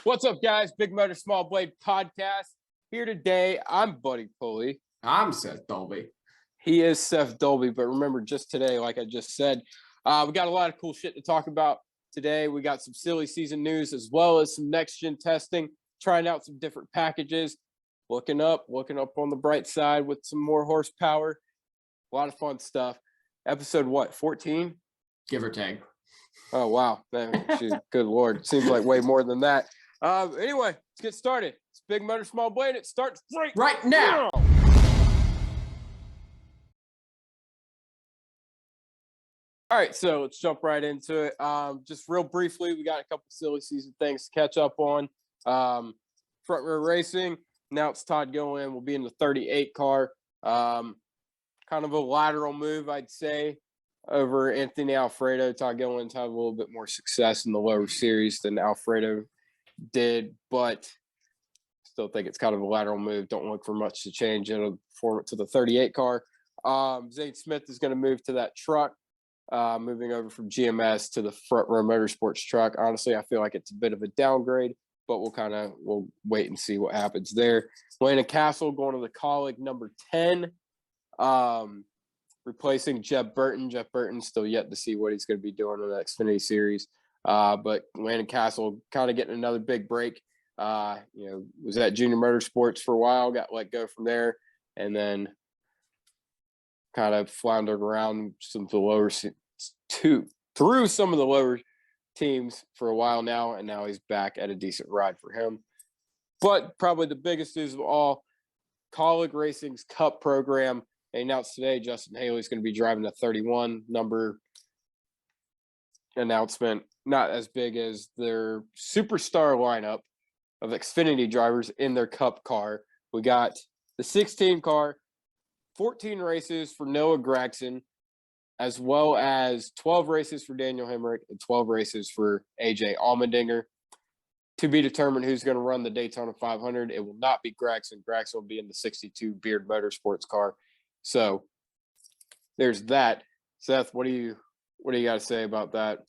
What's up, guys? Big Motor Small Blade podcast here today. I'm Buddy Pulley. I'm Seth Dolby. He is Seth Dolby, but remember, just today, like I just said, we got a lot of cool shit to talk about today. We got some silly season news as well as some next-gen testing, trying out some different packages, looking up on the bright side with some more horsepower. A lot of fun stuff. Episode what, 14? Give or take. Oh, wow. Man, good Lord. Seems like way more than that. Anyway, let's get started. It's Big Motor Small Blade. It starts right now. All right, so let's jump right into it. Just real briefly, we got a couple silly season things to catch up on. Front row racing. Now it's Todd Gilliland will be in the 38 car. Kind of a lateral move, I'd say, over Anthony Alfredo. Todd Gilliland's had a little bit more success in the lower series than Alfredo did, but still think it's kind of a lateral move. Don't look for much to change. It'll form it to the 38 car. Zane Smith is going to move to that truck, moving over from GMS to the Front Row Motorsports truck. Honestly, I feel like it's a bit of a downgrade, but we'll wait and see what happens there. Landon Castle going to the Colleague number 10, replacing Jeb Burton. Jeff Burton still yet to see what he's going to be doing in the Xfinity series. But Landon Castle kind of getting another big break. Was at Junior Motorsports for a while, got let go from there, and then kind of floundered around some of the lower through some of the lower teams for a while now, and now he's back at a decent ride for him. But probably the biggest news of all, Colleague Racing's Cup program. They announced today Justin Haley's going to be driving the 31 number. Announcement, not as big as their superstar lineup of Xfinity drivers in their Cup car. We got the 16 car, 14 races for Noah Gragson, as well as 12 races for Daniel Hemrick and 12 races for AJ Allmendinger. To be determined who's going to run the Daytona 500. It will not be Gragson. Gragson will be in the 62 Beard Motorsports car. So there's that. Seth, what do you got to say about that?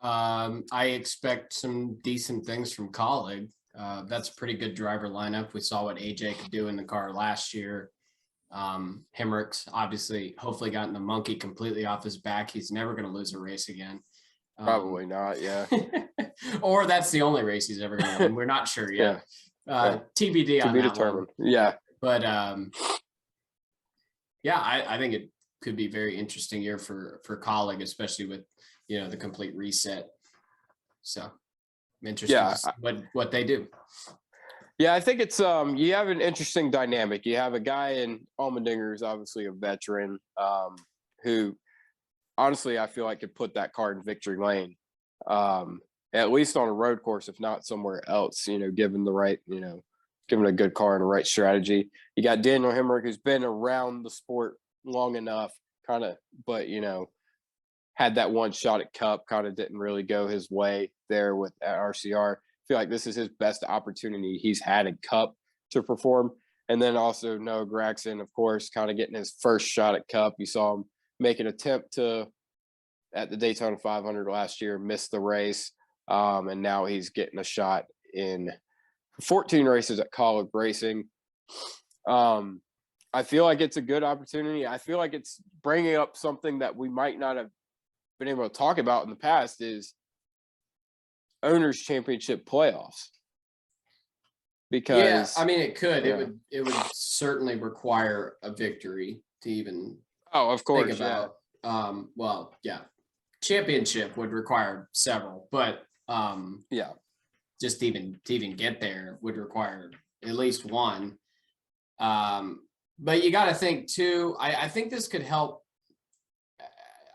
I expect some decent things from Colleague. That's a pretty good driver lineup. We saw what AJ could do in the car last year. Hemrick's obviously hopefully gotten the monkey completely off his back. He's never going to lose a race again. Probably not, yeah. Or that's the only race he's ever going to win. We're not sure yet. Yeah. TBD to on be that determined. one. Yeah. But I think it could be a very interesting year for Colleague, especially with the complete reset. So I'm interested to see what they do. Yeah, I think it's you have an interesting dynamic. You have a guy in Allmendinger who's obviously a veteran, who honestly I feel like could put that car in victory lane. At least on a road course, if not somewhere else, given the right, given a good car and the right strategy. You got Daniel Hemrick, who's been around the sport long enough, but had that one shot at Cup, kind of didn't really go his way there with RCR. I feel like this is his best opportunity he's had in Cup to perform. And then also Noah Gragson, of course, kind of getting his first shot at Cup. You saw him make an attempt at the Daytona 500 last year, missed the race. And now he's getting a shot in 14 races at Colleague Racing. I feel like it's a good opportunity. I feel like it's bringing up something that we might not have been able to talk about in the past is owners championship playoffs. Because it could. Yeah. It would certainly require a victory to even of course think about. Championship would require several, but just to even get there would require at least one. But you got to think too, I think this could help.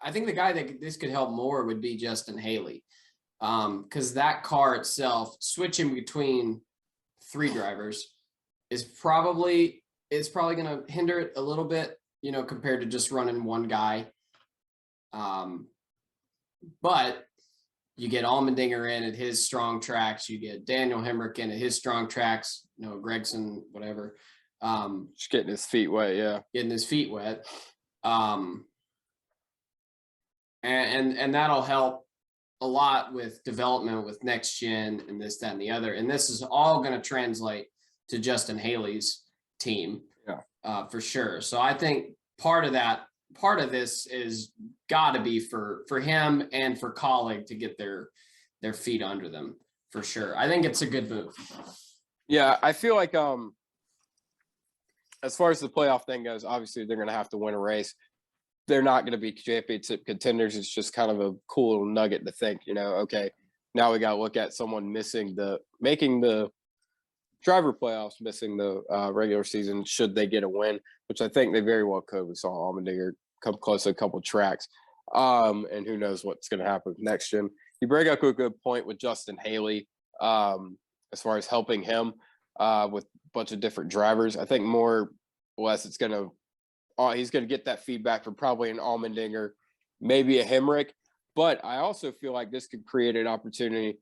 I think the guy that this could help more would be Justin Haley. Because that car itself, switching between three drivers is probably going to hinder it a little bit, compared to just running one guy. But you get Allmendinger in at his strong tracks, you get Daniel Hemrick in at his strong tracks, Gragson, whatever. Just getting his feet wet, yeah. Getting his feet wet. And that'll help a lot with development with next gen and this, that, and the other. And this is all going to translate to Justin Haley's team. For sure. So I think part of this is got to be for him and for Colleague to get their feet under them, for sure. I think it's a good move. Yeah, I feel like as far as the playoff thing goes, obviously they're going to have to win a race. They're not going to be championship contenders. It's just kind of a cool little nugget to think, okay, now we got to look at someone making the driver playoffs, missing the regular season, should they get a win, which I think they very well could. We saw Allmendinger come close to a couple tracks. And who knows what's going to happen with next gen. You bring up a good point with Justin Haley as far as helping him with a bunch of different drivers. I think more or less he's going to get that feedback from probably an Allmendinger, maybe a Hemrick. But I also feel like this could create an opportunity.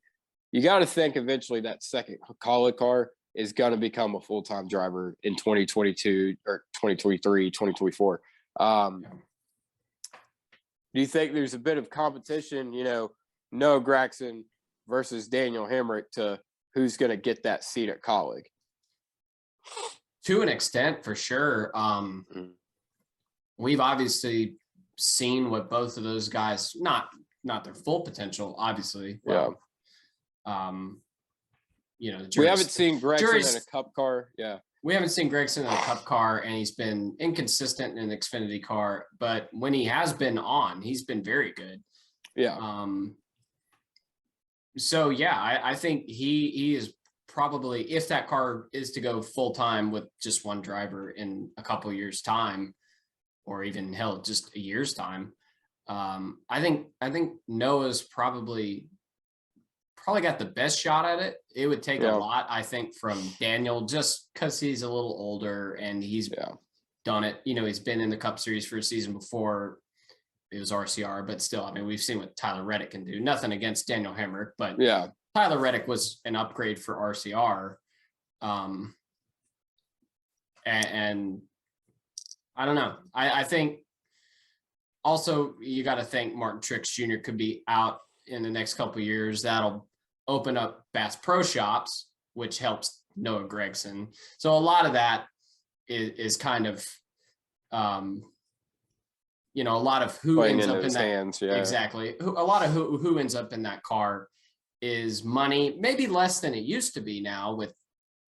You got to think eventually that second Colleague car is going to become a full-time driver in 2022 or 2023, 2024. Do you think there's a bit of competition, Noah Gragson versus Daniel Hemrick to who's going to get that seat at Colleague? To an extent, for sure. We've obviously seen what both of those guys, not their full potential, obviously. Well, we haven't seen Gregson in a Cup car. Yeah. We haven't seen Gregson in a Cup car, and he's been inconsistent in an Xfinity car. But when he has been on, he's been very good. Yeah. So yeah, I think he is probably, if that car is to go full time with just one driver in a couple of years' time, or even hell, just a year's time, I think Noah's probably got the best shot at it. It would take a lot, I think, from Daniel, just because he's a little older and he's done it. He's been in the Cup Series for a season before. It was RCR, but still, I mean, we've seen what Tyler Reddick can do. Nothing against Daniel Hemrick, but Tyler Reddick was an upgrade for RCR. And I don't know. I think also you got to think Martin Truex Jr. could be out in the next couple of years. That'll open up Bass Pro Shops, which helps Noah Gragson. So a lot of that is kind of, a lot of who playing ends up in that hands, exactly. A lot of who ends up in that car is money, maybe less than it used to be now. With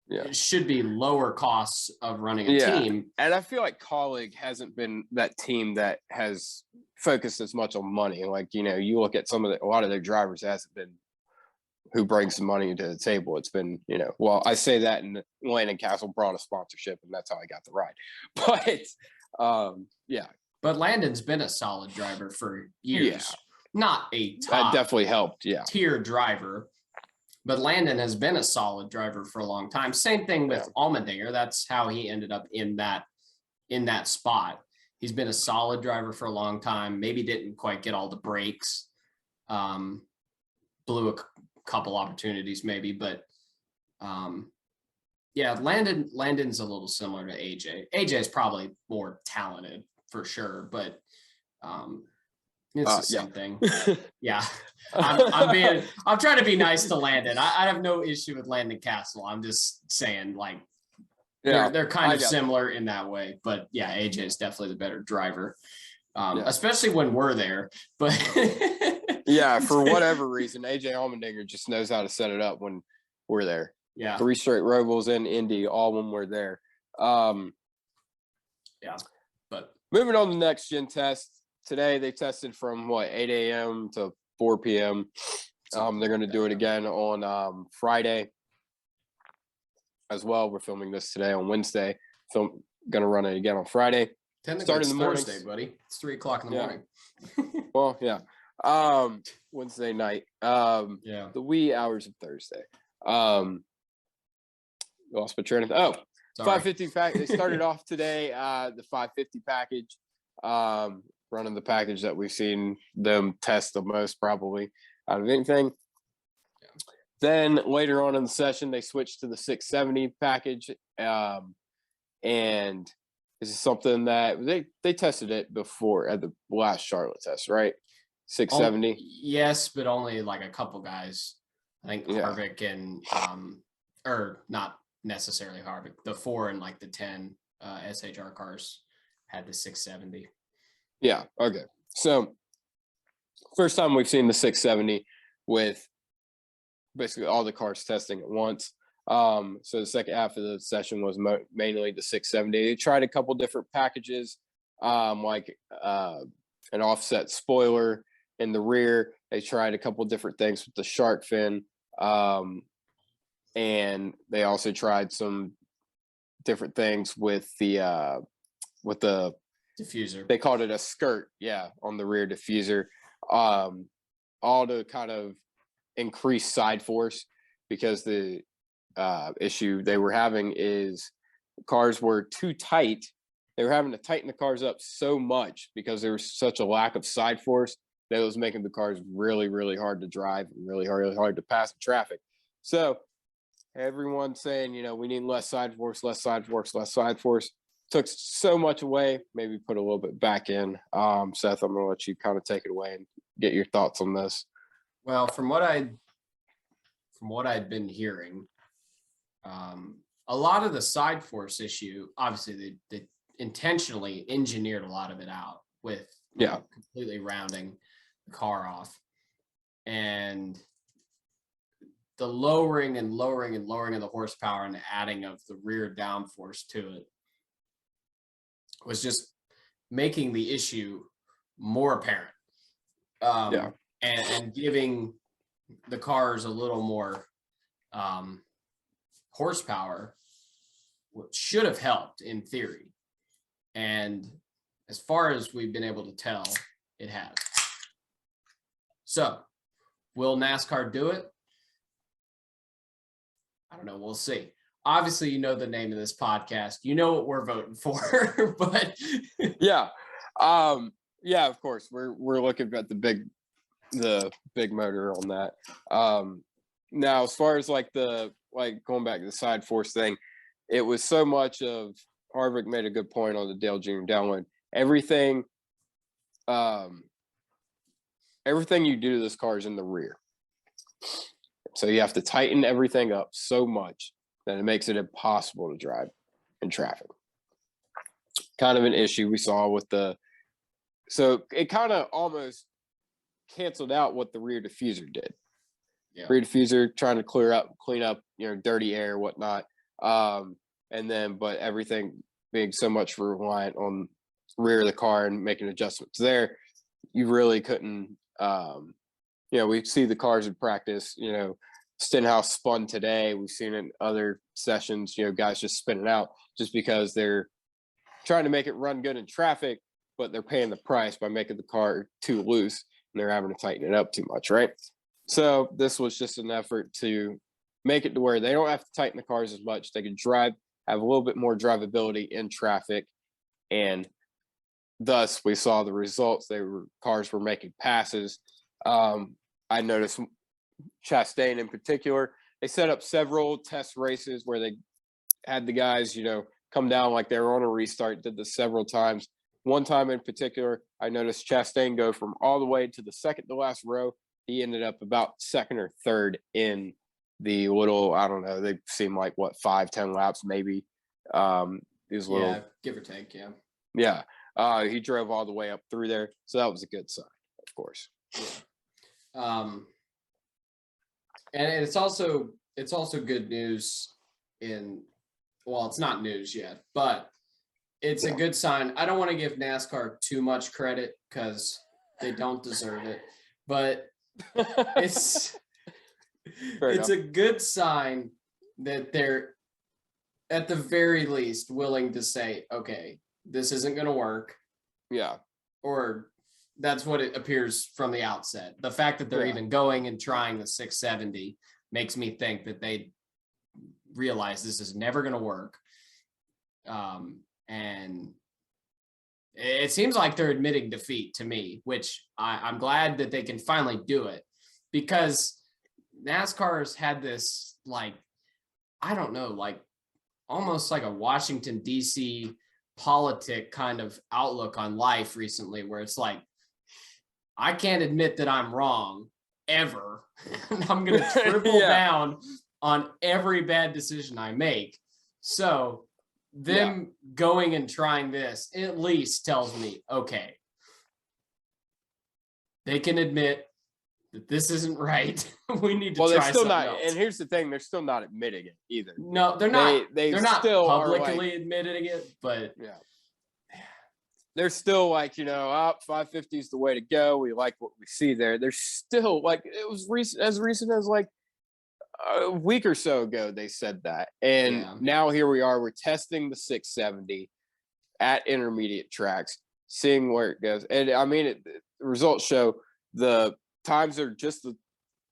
it should be lower costs of running a team. And I feel like Colleague hasn't been that team that has focused as much on money. Like, you look at a lot of their drivers, it hasn't been who brings some money to the table. It's been, well, I say that, and Landon Castle brought a sponsorship, and that's how I got the ride. But But Landon's been a solid driver for years. Not a top that definitely helped, tier driver, but Landon has been a solid driver for a long time. Same thing with Allmendinger. That's how he ended up in that spot. He's been a solid driver for a long time. Maybe didn't quite get all the breaks. Blew a couple opportunities maybe, but Landon's a little similar to AJ. AJ is probably more talented for sure, but it's the same thing. I'm trying to be nice to Landon. I have no issue with Landon Castle. I'm just saying, like, they're kind of similar in that way. But AJ is definitely the better driver, especially when we're there. But for whatever reason, AJ Allmendinger just knows how to set it up when we're there. 3 straight Robles in Indy, all when we're there. But moving on to the next gen test. Today they tested from 8 a.m. to 4 p.m. They're going to do it again on Friday as well. We're filming this today on Wednesday. Going to run it again on Friday. Start in the morning, buddy. It's 3:00 in the morning. Well, Wednesday night. The wee hours of Thursday. Lost my train of thought. 550 package. They started off today. The 550 package. Running the package that we've seen them test the most probably out of anything. Then later on in the session, they switched to the 670 package. And this is something that they tested it before at the last Charlotte test, right? 670. Yes, but only like a couple guys. I think Yeah. Harvick and or not necessarily Harvick. The 4 and like the 10 SHR cars had the 670. Yeah. Okay. So first time we've seen the 670 with basically all the cars testing at once. So the second half of the session was mainly the 670. They tried a couple different packages, like an offset spoiler in the rear. They tried a couple different things with the shark fin, and they also tried some different things with the diffuser. They called it a skirt, yeah, on the rear diffuser, all to kind of increase side force, because the issue they were having is cars were too tight. They were having to tighten the cars up so much because there was such a lack of side force that it was making the cars really, really hard to drive and really hard to pass in traffic. So everyone's saying, we need less side force, less side force, less side force. Took so much away, maybe put a little bit back in. Seth, I'm going to let you kind of take it away and get your thoughts on this. Well, from what I'd been hearing, a lot of the side force issue, obviously they intentionally engineered a lot of it out with completely rounding the car off, and the lowering of the horsepower and the adding of the rear downforce to it was just making the issue more apparent. And giving the cars a little more horsepower, which should have helped in theory. And as far as we've been able to tell, it has. So, will NASCAR do it? I don't know. We'll see. Obviously, you know the name of this podcast. You know what we're voting for, but yeah, of course, we're looking at the big motor on that. Now, as far as going back to the side force thing, it was so much of Harvick made a good point on the Dale Jr. download. Everything you do to this car is in the rear. So you have to tighten everything up so much that it makes it impossible to drive in traffic. Kind of an issue we saw with so it kind of almost canceled out what the rear diffuser did. Yeah. Rear diffuser trying to clean up, dirty air, whatnot. But everything being so much reliant on rear of the car and making adjustments there, you really couldn't, we see the cars in practice, Stenhouse spun today. We've seen in other sessions, guys just spinning out just because they're trying to make it run good in traffic, but they're paying the price by making the car too loose and they're having to tighten it up too much, right? So this was just an effort to make it to where they don't have to tighten the cars as much. They can have a little bit more drivability in traffic, and thus we saw the results. Cars were making passes. I noticed Chastain in particular, they set up several test races where they had the guys, come down like they were on a restart, did this several times. One time in particular, I noticed Chastain go from all the way to the second to last row. He ended up about second or third in the little, I don't know, they seem like 5-10 laps maybe. These little, give or take, yeah. Yeah. He drove all the way up through there. So that was a good sign, of course. Yeah. And it's also good news it's not news yet, but it's a good sign. I don't want to give NASCAR too much credit because they don't deserve it, but it's a good sign that they're at the very least willing to say, okay, this isn't going to work. Yeah. Or that's what it appears from the outset. The fact that they're even going and trying the 670 makes me think that they realize this is never going to work. And it seems like they're admitting defeat to me, which I'm glad that they can finally do it, because NASCAR's had this, I don't know, almost like a Washington, D.C. politic kind of outlook on life recently, where it's like, I can't admit that I'm wrong ever. I'm going to triple down on every bad decision I make. So them going and trying this at least tells me, okay, they can admit that this isn't right. We need to try something else. And here's the thing, they're still not admitting it either. No, they're not. They're not still publicly admitting it, but they're still like, 550 is the way to go. We like what we see there. They're still like, it was as recent as like a week or so ago, they said that. And now here we are, we're testing the 670 at intermediate tracks, seeing where it goes. And I mean, the results show the times are just a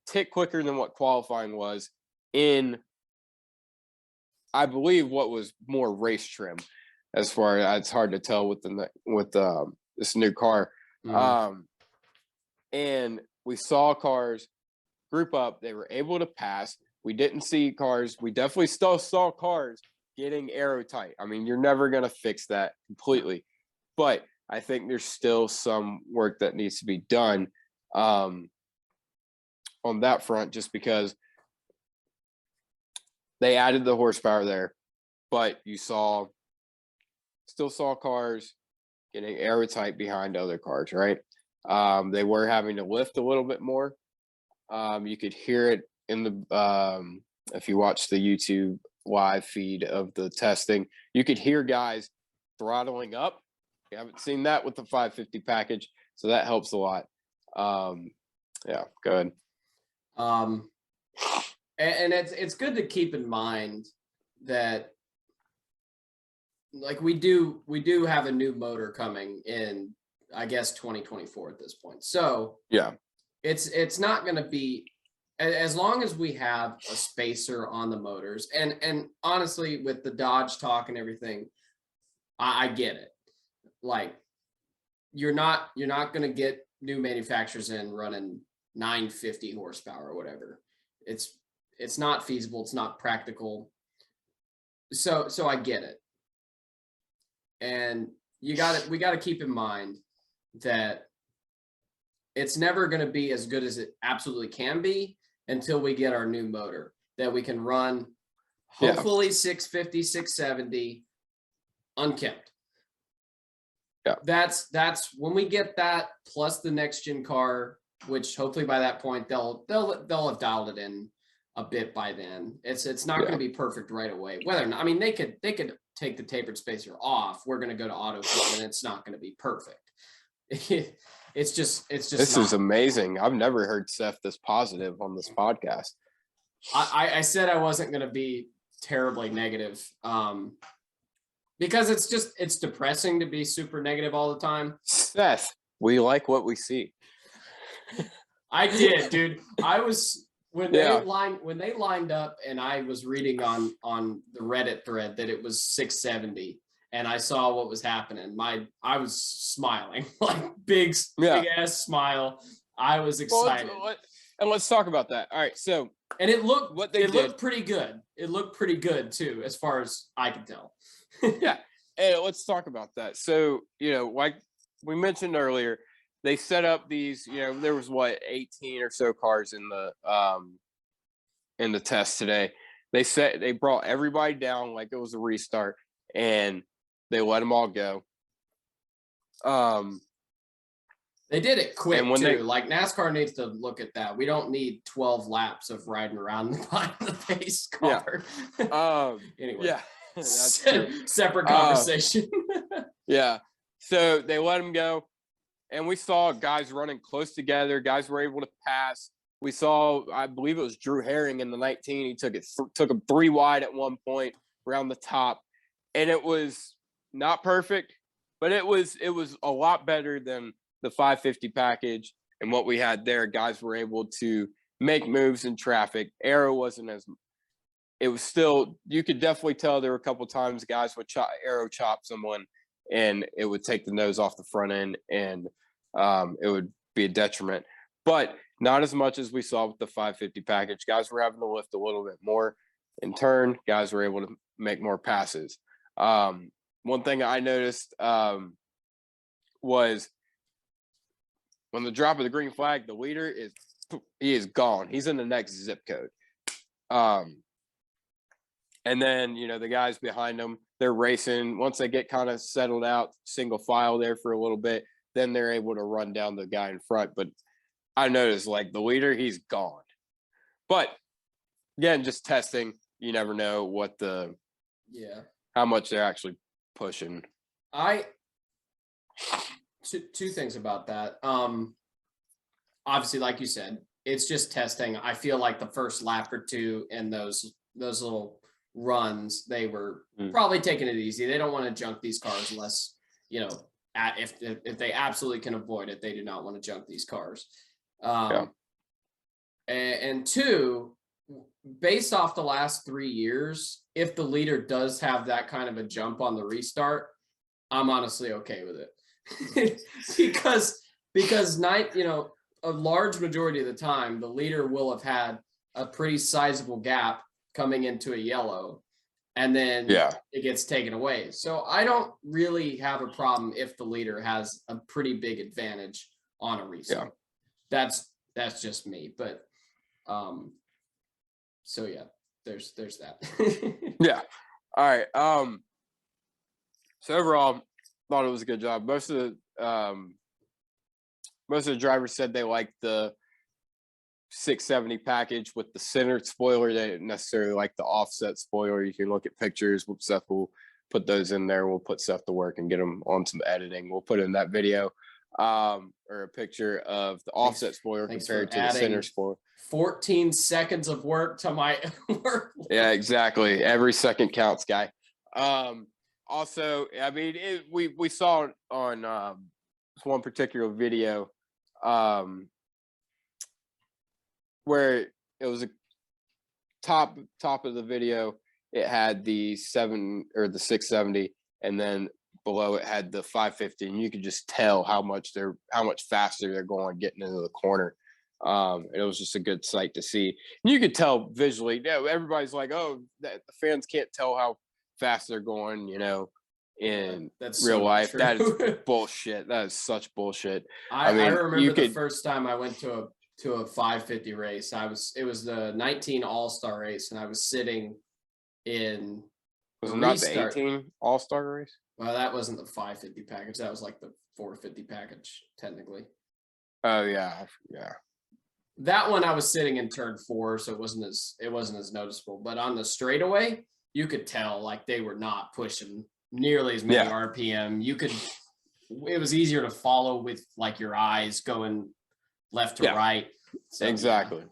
tick quicker than what qualifying was in, I believe, what was more race trim. As far as it's hard to tell with this new car. And we saw cars group up. They were able to pass. We didn't see cars. We definitely still saw cars getting aero tight. I mean, you're never going to fix that completely. But I think there's still some work that needs to be done on that front, just because they added the horsepower there. But you still saw cars getting airtight behind other cars, right? They were having to lift a little bit more. You could hear it in the if you watch the YouTube live feed of the testing, you could hear guys throttling up. You haven't seen that with the 550 package, so that helps a lot. Go ahead. And it's good to keep in mind that, like, we do have a new motor coming in, I guess 2024 at this point. So it's not going to be, as long as we have a spacer on the motors, and honestly, with the Dodge talk and everything, I get it. Like, you're not going to get new manufacturers in running 950 horsepower or whatever. It's not feasible. It's not practical. So I get it. And we got to keep in mind that it's never going to be as good as it absolutely can be until we get our new motor that we can run, hopefully 650, 670 unkempt. That's when we get that, plus the next gen car, which hopefully by that point they'll have dialed it in a bit by then. It's not going to be perfect right away. Whether or not, I mean, they could take the tapered spacer off. We're going to go to auto and it's not going to be perfect. It's just this is amazing. I've never heard Seth this positive on this podcast. I said I wasn't going to be terribly negative, because it's depressing to be super negative all the time. Seth, we like what we see. I did, dude. I was when they lined up, and I was reading on the Reddit thread that it was 670, and I saw what was happening. I was smiling, like big ass smile. I was excited. And let's talk about that. All right, so it looked pretty good. It looked pretty good too, as far as I can tell. And let's talk about that. So, like we mentioned earlier, they set up these, there was 18 or so cars in the test today. They brought everybody down like it was a restart, and they let them all go. They did it quick too. Like, NASCAR needs to look at that. We don't need 12 laps of riding around behind the pace car. Anyway. Yeah. That's true. Separate conversation. So they let them go, and we saw guys running close together. Guys were able to pass. We saw, I believe it was Drew Herring in the 19. He took him 3 wide at one point around the top, and it was not perfect, but it was a lot better than the 550 package and what we had there. Guys were able to make moves in traffic. Aero wasn't as. It was still, you could definitely tell there were a couple of times guys would aero chop someone, and it would take the nose off the front end, and it would be a detriment. But not as much as we saw with the 550 package. Guys were having to lift a little bit more in turn. Guys were able to make more passes. One thing I noticed was on the drop of the green flag, the leader is gone. He's in the next zip code. And then, the guys behind them, they're racing. Once they get kind of settled out, single file there for a little bit, then they're able to run down the guy in front. But I noticed, like, the leader, he's gone. But again, just testing. You never know how much they're actually pushing. Two things about that. Obviously, like you said, it's just testing. I feel like the first lap or two in those little runs, they were probably taking it easy. They don't want to junk these cars unless, if they absolutely can avoid it, they do not want to junk these cars. And two, based off the last 3 years, if the leader does have that kind of a jump on the restart, I'm honestly okay with it. because a large majority of the time, the leader will have had a pretty sizable gap coming into a yellow, and then it gets taken away. So I don't really have a problem if the leader has a pretty big advantage on a restart. That's just me. But so yeah, there's that. Yeah. All right. So overall, thought it was a good job. Most of the drivers said they liked the 670 package with the centered spoiler. They didn't necessarily like the offset spoiler. You can look at pictures. Seth will put those in there. We'll put Seth to work and get them on some editing. We'll put in that video or a picture of the offset spoiler compared to the center spoiler. 14 seconds of work to my work. Yeah, exactly. Every second counts, guy. Also, I mean, we saw it on one particular video where it was a top of the video. It had the 670, and then below it had the 550, and you could just tell how much faster they're going getting into the corner. It was just a good sight to see. And you could tell visually. Everybody's like, "Oh, the fans can't tell how fast they're going," in That's real so life. true. That is bullshit. That is such bullshit. I remember the first time I went to a 550 race. It was the 19 All-Star race, and I was sitting in. Was it not the 18 All-Star race? Well, that wasn't the 550 package. That was like the 450 package, technically. Oh yeah. That one I was sitting in turn 4, so it wasn't as noticeable. But on the straightaway, you could tell like they were not pushing nearly as many RPM. It was easier to follow with like your eyes going left to right. So, exactly.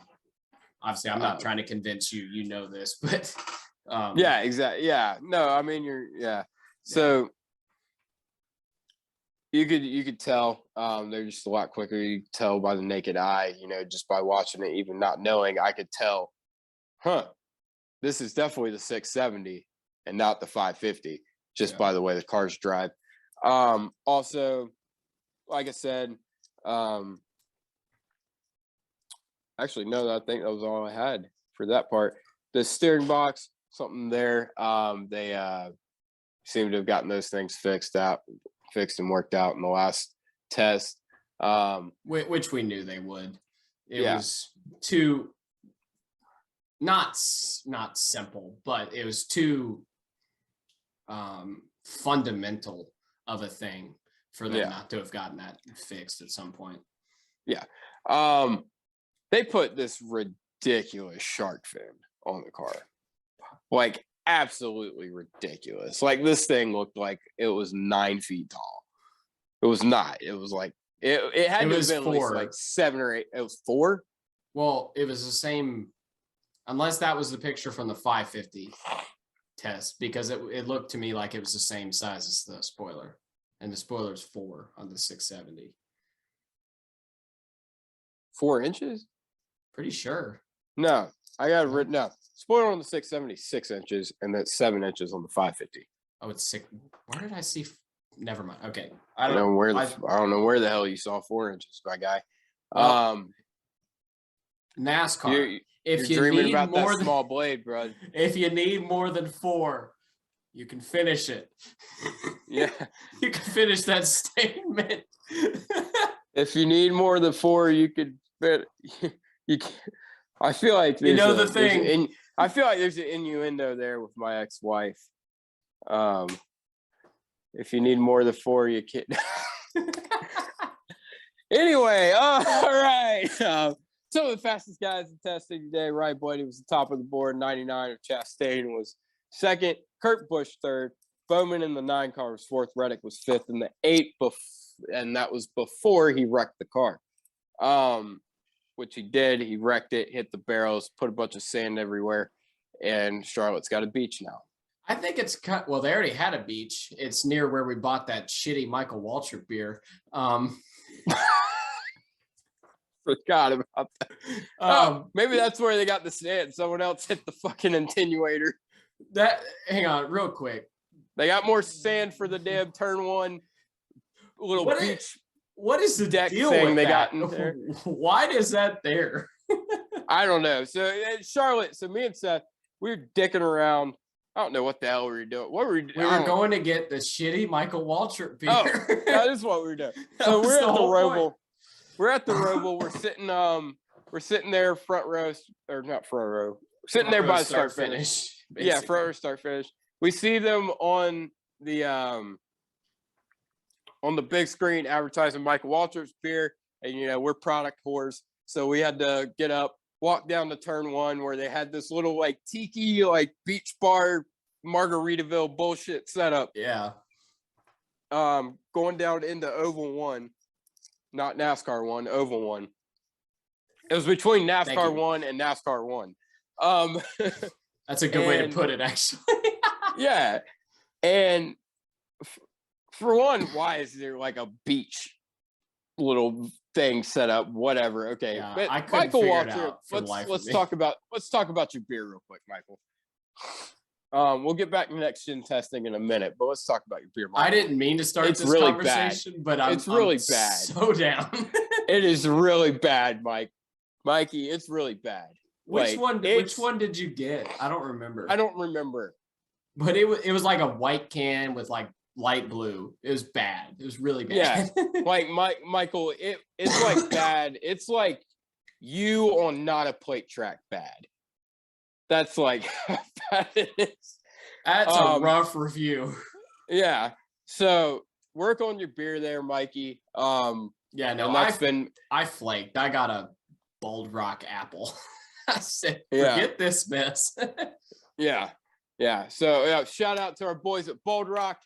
Obviously, I'm not trying to convince you. You know this, but yeah, exactly. Yeah, no, I mean So you could tell they're just a lot quicker. You could tell by the naked eye, just by watching it, even not knowing. I could tell, this is definitely the 670 and not the 550, just by the way the cars drive. Also, like I said, actually, no, I think that was all I had for that part. The steering box, something there. They seem to have gotten those things fixed and worked out in the last test. Which we knew they would. It was too not simple, but it was too fundamental of a thing for them not to have gotten that fixed at some point. Yeah. They put this ridiculous shark fin on the car. Like absolutely ridiculous. Like this thing looked like it was 9 feet tall. It was not. It was like it had to have been at least like 7 or 8. It was 4. Well, it was the same, unless that was the picture from the 550 test, because it looked to me like it was the same size as the spoiler, and the spoiler's 4 on the 670. 4 inches? Pretty sure. No, I got it written up. Spoiler on the 670, 6 inches, and then 7 inches on the 550. Oh, it's 6. Where did I see? Never mind. Okay, I don't know where the hell you saw 4 inches, my guy. NASCAR. If you're dreaming about that small blade, bro. If you need more than 4, you can finish it. Yeah, you can finish that statement. If you need more than 4, you could fit. You can, I feel like You know the there's thing. I feel like there's an innuendo there with my ex-wife. If you need more than 4, you can. Anyway, all right. Some of the fastest guys in testing today. Ryan Blaney was the top of the board. 99 of Chastain was second. Kurt Busch third. Bowman in the 9 car was fourth. Reddick was fifth in the 8, and that was before he wrecked the car. Which he did. He wrecked it, hit the barrels, put a bunch of sand everywhere, and Charlotte's got a beach now. I think it's cut. Well, they already had a beach. It's near where we bought that shitty Michael Waltrip beer. Forgot about that. Maybe that's where they got the sand. Someone else hit the fucking attenuator. Hang on, real quick. They got more sand for the damn turn 1 little beach. What is the deck deal thing with they that? got in there? Why is that there? I don't know. So Charlotte, so me and Seth, we were dicking around. I don't know what the hell we were doing. What were we doing? We were going to get the shitty Michael Waltrip beer. Oh, that is what we were doing. So we're at the Roval. We're at the Roval. We're sitting there front row, or not front row. Sitting there by the start finish. Yeah, front row start finish. We see them on the big screen advertising Michael Waltrip's beer, and we're product whores, so we had to get up, walk down to turn 1 where they had this little like tiki like beach bar Margaritaville bullshit setup. Yeah. Going down into Oval 1, not NASCAR 1, Oval 1. It was between NASCAR 1 and NASCAR 1. That's a good way to put it, actually. Yeah, and for one, why is there like a beach little thing set up? Whatever. Okay, Yeah, but I couldn't Michael figure it Waltrip. out for the life of Let's me. talk about your beer real quick, Michael. We'll get back to next gen testing in a minute, but let's talk about your beer, Michael. I didn't mean to start It's this really conversation, but It's really I'm bad. so down. It is really bad, Mikey. It's really bad. Which one did you get? I don't remember. I don't remember. But it was like a white can with like light blue. It was bad. It was really bad. Yeah, like Michael, it's like bad. It's like you on not a plate track bad. That's like how bad it is. That's a rough review. Yeah. So work on your beer there, Mikey. Yeah, no, I flaked. I got a Bold Rock apple. I said, forget this mess. Yeah. Yeah. So shout out to our boys at Bold Rock.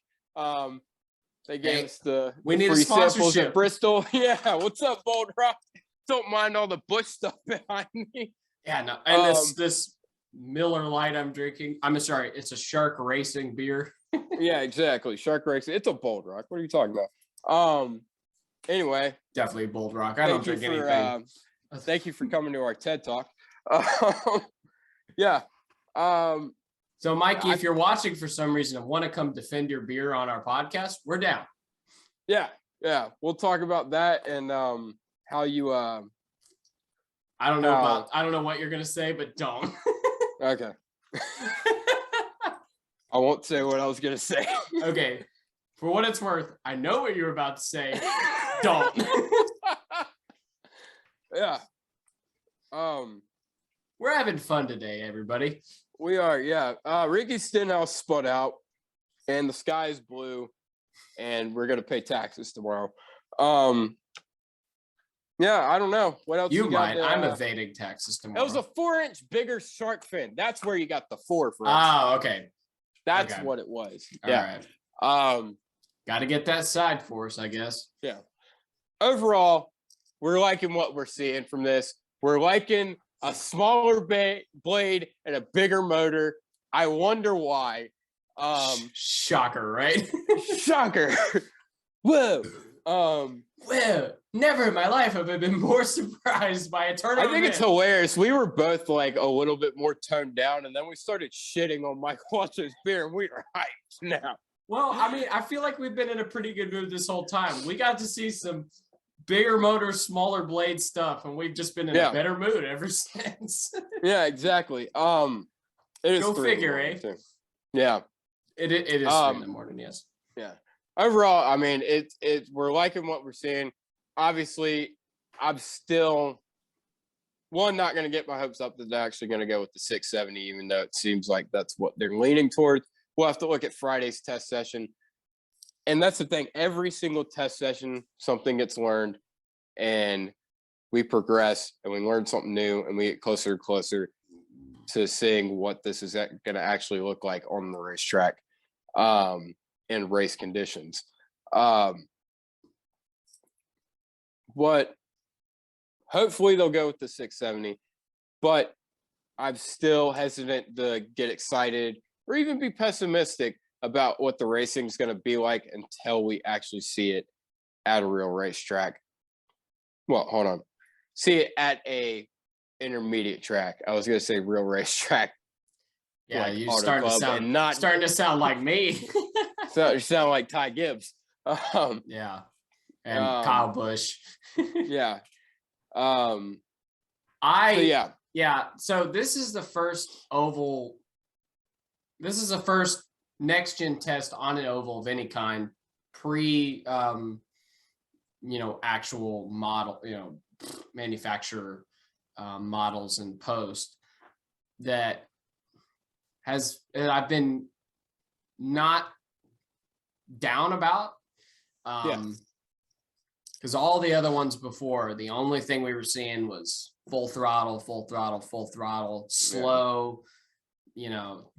They gave us the need free a sponsorship samples at Bristol. Yeah. What's up, Bold Rock? Don't mind all the Bush stuff behind me. Yeah, no. And this Miller Lite I'm drinking. I'm sorry, it's a Shark Racing beer. Yeah, exactly. Shark Racing. It's a Bold Rock. What are you talking about? Anyway. Definitely Bold Rock. I don't drink anything. Thank you for coming to our TED Talk. Yeah. So, Mikey, if you're watching for some reason and want to come defend your beer on our podcast, we're down. Yeah. We'll talk about that and how you. I don't know what you're gonna say, but don't. Okay. I won't say what I was gonna say. Okay. For what it's worth, I know what you're about to say. Don't. Yeah. We're having fun today, everybody. We are, yeah. Ricky Stenhouse spun out, and the sky is blue, and we're gonna pay taxes tomorrow. Yeah, I don't know what else. You might. I'm evading taxes tomorrow. It was a 4-inch bigger shark fin. That's where you got the 4 from. Oh, okay. That's what it was. All right. Got to get that side force, I guess. Yeah. Overall, we're liking what we're seeing from this. We're liking a smaller blade and a bigger motor. I wonder why. Shocker, right? Shocker. Whoa. Well, never in my life have I been more surprised by a turn. I think it's hilarious. We were both like a little bit more toned down, and then we started shitting on Mike Walter's beer, and we are hyped now. Well, I mean, I feel like we've been in a pretty good mood this whole time. We got to see some bigger motor, smaller blade stuff, and we've just been in a better mood ever since. Yeah, exactly. It is go figure, eh? Yeah. It is 3 in the morning, yes. Yeah. Overall, I mean, we're liking what we're seeing. obviously, I'm still not going to get my hopes up that they're actually going to go with the 670, even though it seems like that's what they're leaning towards. We'll have to look at Friday's test session. And that's the thing. Every single test session, something gets learned, and we progress, and we learn something new, and we get closer and closer to seeing what this is going to actually look like on the racetrack in race conditions. But hopefully they'll go with the 670, but I'm still hesitant to get excited or even be pessimistic about what the racing is going to be like until we actually see it at a real racetrack. Well, hold on. See it at a intermediate track. I was going to say real racetrack. Yeah, like you're Auto starting to Club, sound and not starting to sound like me. so you sound like Ty Gibbs. Yeah, and Kyle Busch. Yeah. So this is the first oval. This is the first next gen test on an oval of any kind, pre actual model, manufacturer models and post that I've been not down about. Because all the other ones before, the only thing we were seeing was full throttle, slow,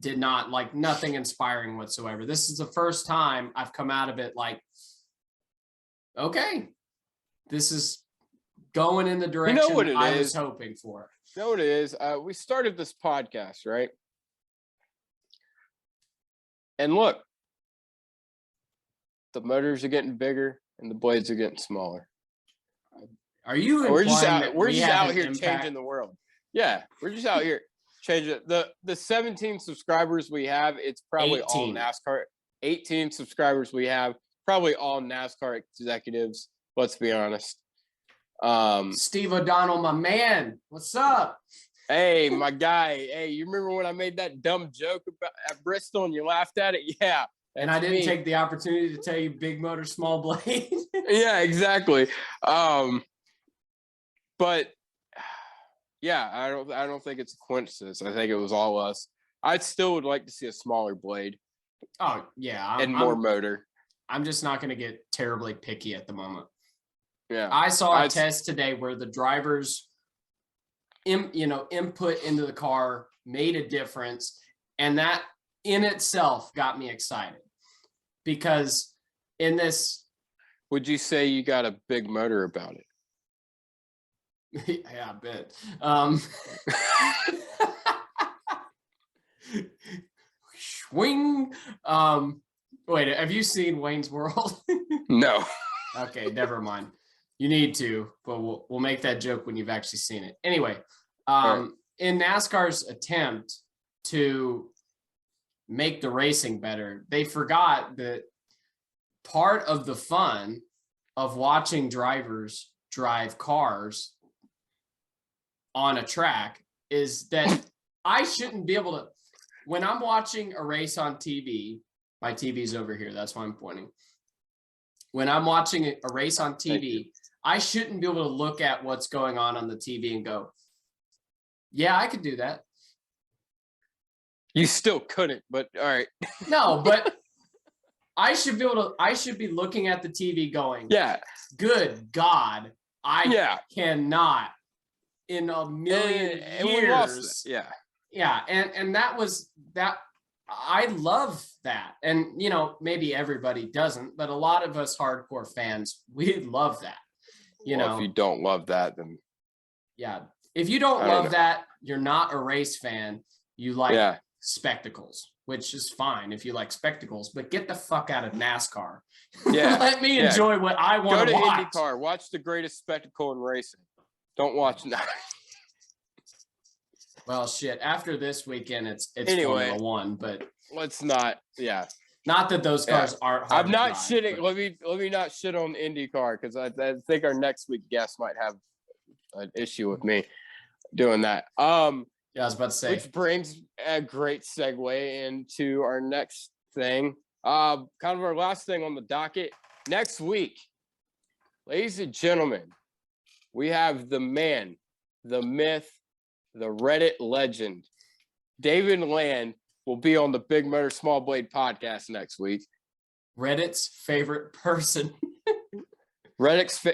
did not like nothing inspiring whatsoever. This is the first time I've come out of it like, okay, this is going in the direction I was hoping for. You know what it is? We started this podcast, right? And look, the motors are getting bigger and the blades are getting smaller. Are you we're just implying out here changing the world? Yeah, we're just out here changing it. The 17 subscribers we have, it's probably 18. all NASCAR. 18 subscribers we have, probably all NASCAR executives. Let's be honest. Steve O'Donnell, my man, what's up? Hey, my guy. Hey, you remember when I made that dumb joke about at Bristol and you laughed at it? Yeah. And I didn't take the opportunity to tell you big motor, small blade. Yeah, exactly. But yeah, I don't think it's a coincidence. I think it was all us. I still would like to see a smaller blade. Oh yeah, and more motor. I'm just not going to get terribly picky at the moment. Yeah, I saw a test today where the drivers, input into the car made a difference, and that in itself got me excited because in this. Would you say you got a big motor about it? Yeah, I bet. Swing. Wait, have you seen Wayne's World? No. Okay, never mind. You need to, but we'll make that joke when you've actually seen it. Anyway, in NASCAR's attempt to make the racing better, they forgot that part of the fun of watching drivers drive cars on a track is that I shouldn't be able to, when I'm watching a race on TV, my TV's over here, that's why I'm pointing. When I'm watching a race on TV, I shouldn't be able to look at what's going on the TV and go, yeah, I could do that. You still couldn't, but all right. No, but I should be looking at the TV going, yeah, good God, I cannot in a million years. Yeah. And that was that. I love that. And, maybe everybody doesn't, but a lot of us hardcore fans, we love that. If you don't love that, then. Yeah. If you don't love that, you're not a race fan. You like spectacles, which is fine if you like spectacles, but get the fuck out of NASCAR. Yeah. Let me enjoy what I want to watch. Go to IndyCar. Watch the greatest spectacle in racing. Don't watch that. Well, shit. After this weekend, it's anyway, Formula One, but let's not. Yeah. Not that those cars aren't hard I'm not to drive, shitting. But... Let me not shit on IndyCar because I think our next week guest might have an issue with me doing that. Yeah, I was about to say. Which brings a great segue into our next thing. Kind of our last thing on the docket. Next week, ladies and gentlemen, we have the man, the myth, the Reddit legend. David Land will be on the Big Motor Small Blade podcast next week. Reddit's favorite person. Reddit's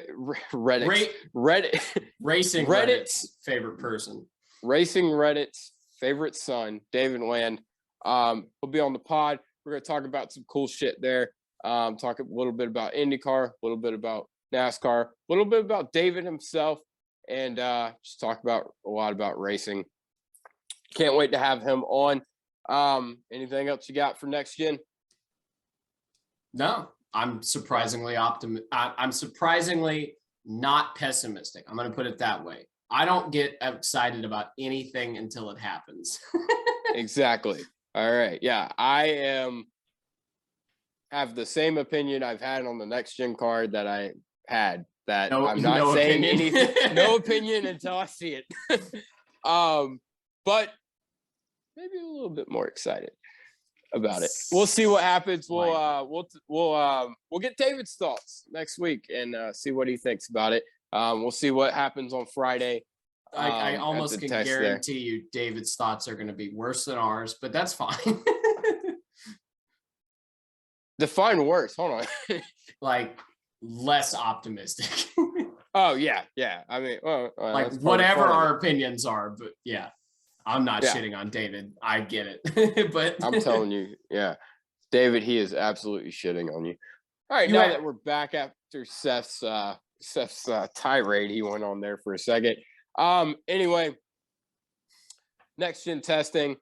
Racing Reddit's favorite person. Racing Reddit's favorite son, David Land. He'll be on the pod. We're going to talk about some cool shit there. Talk a little bit about IndyCar, a little bit about NASCAR, a little bit about David himself, and just talk about a lot about racing. Can't wait to have him on. Anything else you got for next gen? No, I'm surprisingly optimistic. I'm surprisingly not pessimistic. I'm going to put it that way. I don't get excited about anything until it happens. Exactly. All right. Yeah, I have the same opinion I've had on the next gen card that I had. That I'm not saying anything. No opinion until I see it. But maybe a little bit more excited about it. We'll see what happens. We'll get David's thoughts next week and see what he thinks about it. We'll see what happens on Friday. I almost can guarantee you David's thoughts are going to be worse than ours, but that's fine. Define worse. Hold on. Like less optimistic. Oh yeah. I mean, like whatever our opinions are, but yeah, I'm not shitting on David. I get it, but I'm telling you, yeah, David, he is absolutely shitting on you. All right, now that we're back after Seth's tirade, he went on there for a second. Anyway, next gen testing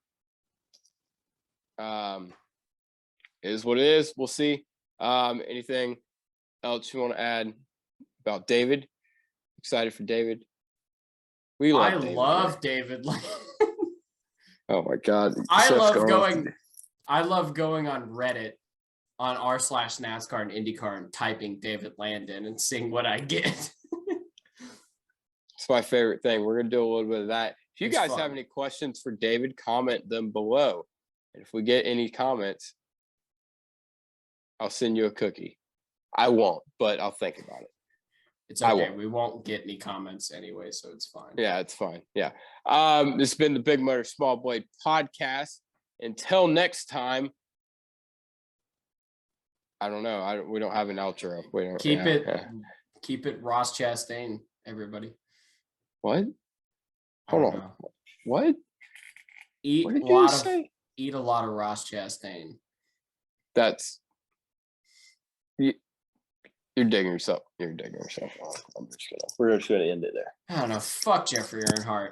is what it is. We'll see. Anything else you want to add about David? Excited for David? I love David. Oh my God. I love going on Reddit on r/NASCAR and IndyCar and typing David Landon and seeing what I get. It's my favorite thing. We're going to do a little bit of that. If you guys have any questions for David, comment them below. And if we get any comments, I'll send you a cookie. I won't, but I'll think about it. It's okay. We won't get any comments anyway, so it's fine. Yeah, it's fine. Yeah. This has been the Big Motor Small Blade podcast. Until next time, I don't know. We don't have an outro. Keep it Ross Chastain, everybody. What? Hold on. What? Eat a lot of Ross Chastain. That's you're digging yourself. You're digging yourself. We're just gonna end it there. I don't know. Fuck Jeffrey Earnhardt.